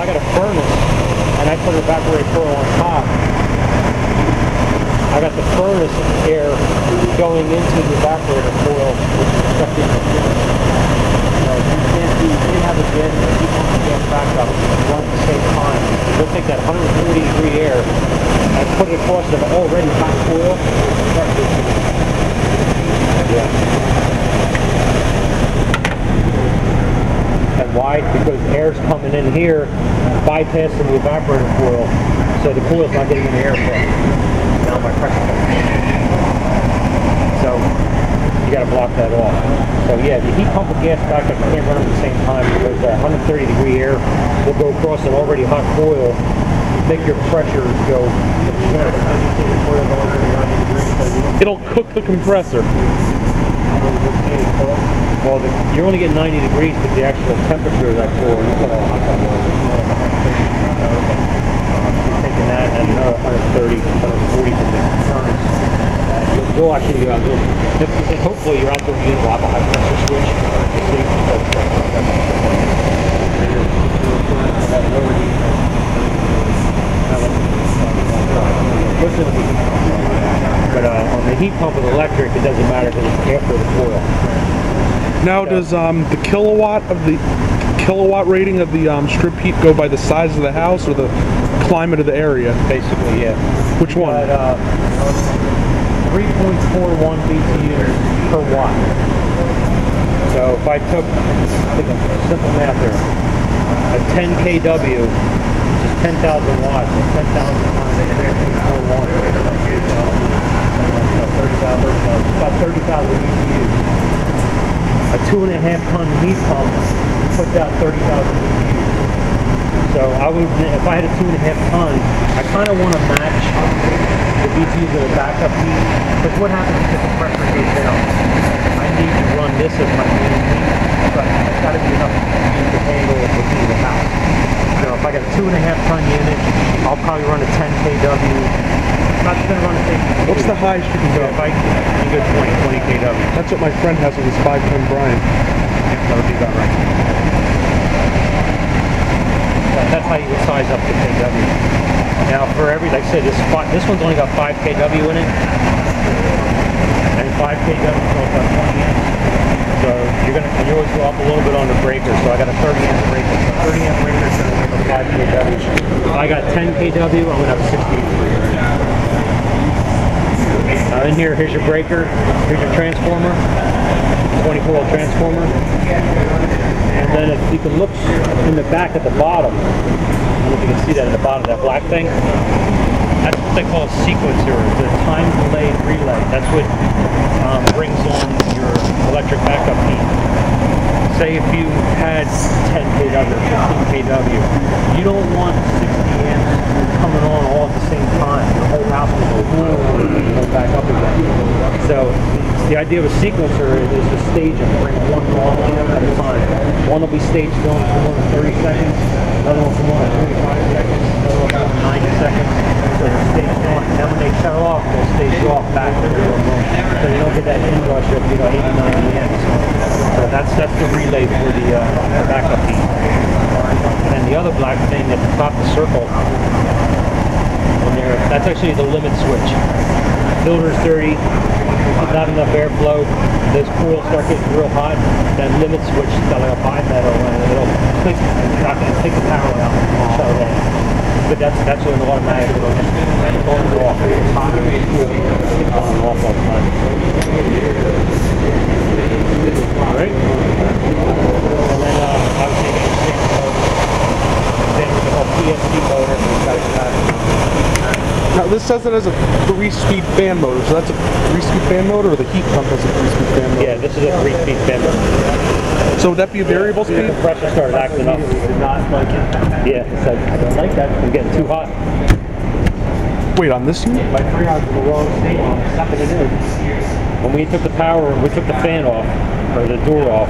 I got a furnace, and I put an evaporator coil on top. I got the furnace air going into the evaporator coil, which is affecting the finish. You can't have a jet and keep on the gas back up and run at the same time. You'll take that 140 degree air and put it across an already hot coil. Yeah. And why? Because air's coming in here, bypassing the evaporator coil, so the coil's not getting any air flow. Now my pressure. So you got to block that off. So yeah, the heat pump and gas backup you can't run at the same time because that 130 degree air will go across an already hot coil, make your pressure go. It'll cook the compressor. Well, you're only getting 90 degrees, but the actual temperature of that coil, you put a hot coil. Taking that and another 130, 140 from the furnace. You'll actually go out there. Hopefully your outdoor unit will have a high pressure switch. But on the heat pump with electric, it doesn't matter because it's after the coil. Now, does the kilowatt rating of the strip heat go by the size of the house or the climate of the area? Basically, yeah. Which one? 3.41 BTU per watt. So if I took simple math there, a 10 kW, which is 10,000 watts, so 10,000 times 3.41, about 30,000 BTUs. A 2.5 ton heat pump puts out 30,000 BTUs. So I would, if I had a 2.5 ton, I kind of want to match the BTUs of the backup heat. Because what happens if the compressor goes down? I need to run this as my main heat, but it's got to be enough to handle the heat of the house. So if I got a 2.5 ton unit, I'll probably run a 10 kW. I'm not going to run a 10 kW. What's the highest you can go? If I can go 20 kW. That's what my friend has with his 5-ton Brian. Yeah, that would be about right. That's how you would size up the kW. Now for every, like I said, this one's only got 5 kW in it, and 5 kW is about 20 amps. So you always go up a little bit on the breaker. So I got a 30 amp breaker. So 30 amp breaker is going to make a 5 kW. If I got 10 kW, I'm going to have 63. Now in here, here's your breaker. Here's your transformer, 24-volt transformer. And then if you can look in the back at the bottom, I don't know if you can see that at the bottom, that black thing. That's what they call a sequencer, the time delayed relay. That's what brings on your electric backup heat. Say if you had 10 kW or 15 kW, you don't want 60 amps coming on all at the same time. The whole house will go back up again. So the idea of a sequencer is to stage and bring one on at a time. One will be staged going for more than 30 seconds, another one for more than 25 seconds, another one for more than 90 seconds. So they're staged on, and then when they shut off, they'll stage off back to the real moment. So you don't get that inrush of 80, 90 amps. So that's the relay for the backup heat. And then the other black thing at the top of the circle, that's actually the limit switch. Filter's dirty, not enough airflow, those coils start getting real hot, that limit switch is got like a bimetal and it'll click, it's not going to take the power out and shut it off. But that's an automatic, it'll just on and off. It's hot and it's cool, it's on and off all the time. Alright? And then obviously you got your 6 motor, then with the whole PSP motor, you've got your Now this says it has a 3-speed fan motor, so that's a 3-speed fan motor, or the heat pump has a 3-speed fan motor? Yeah, this is a 3-speed fan motor. So would that be a variable speed? The compressor started acting up. Did not like it. Yeah, it's like, I don't like that, I'm getting too hot. Wait, on this unit? My Freon's in the wrong state, I'm sucking it in. When we took the fan off, or the door off,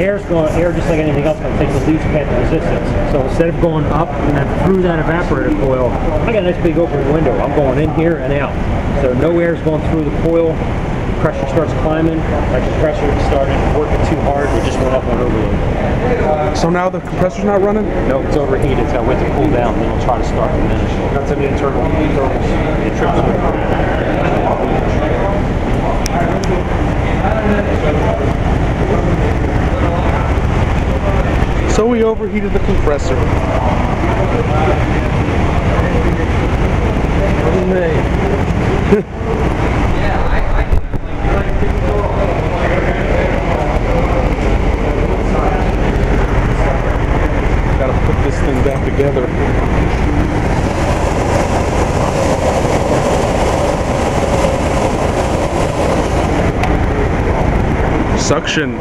air just like anything else, takes the least path of resistance. So instead of going up and then through that evaporator coil, I got a nice big open window. I'm going in here and out. So no air is going through the coil. pressure starts climbing, that compressor started working too hard, it just went up and overload. So now the compressor's not running? Nope, it's overheated, so I wait to cool down, then it'll try to start and finish. That's an internal thermals. It trips over. So we overheated the compressor. Gotta put this thing back together. Suction.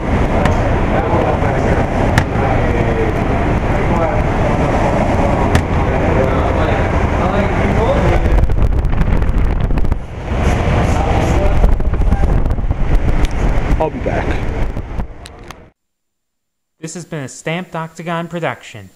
I'll be back. This has been a Stamped Octagon production.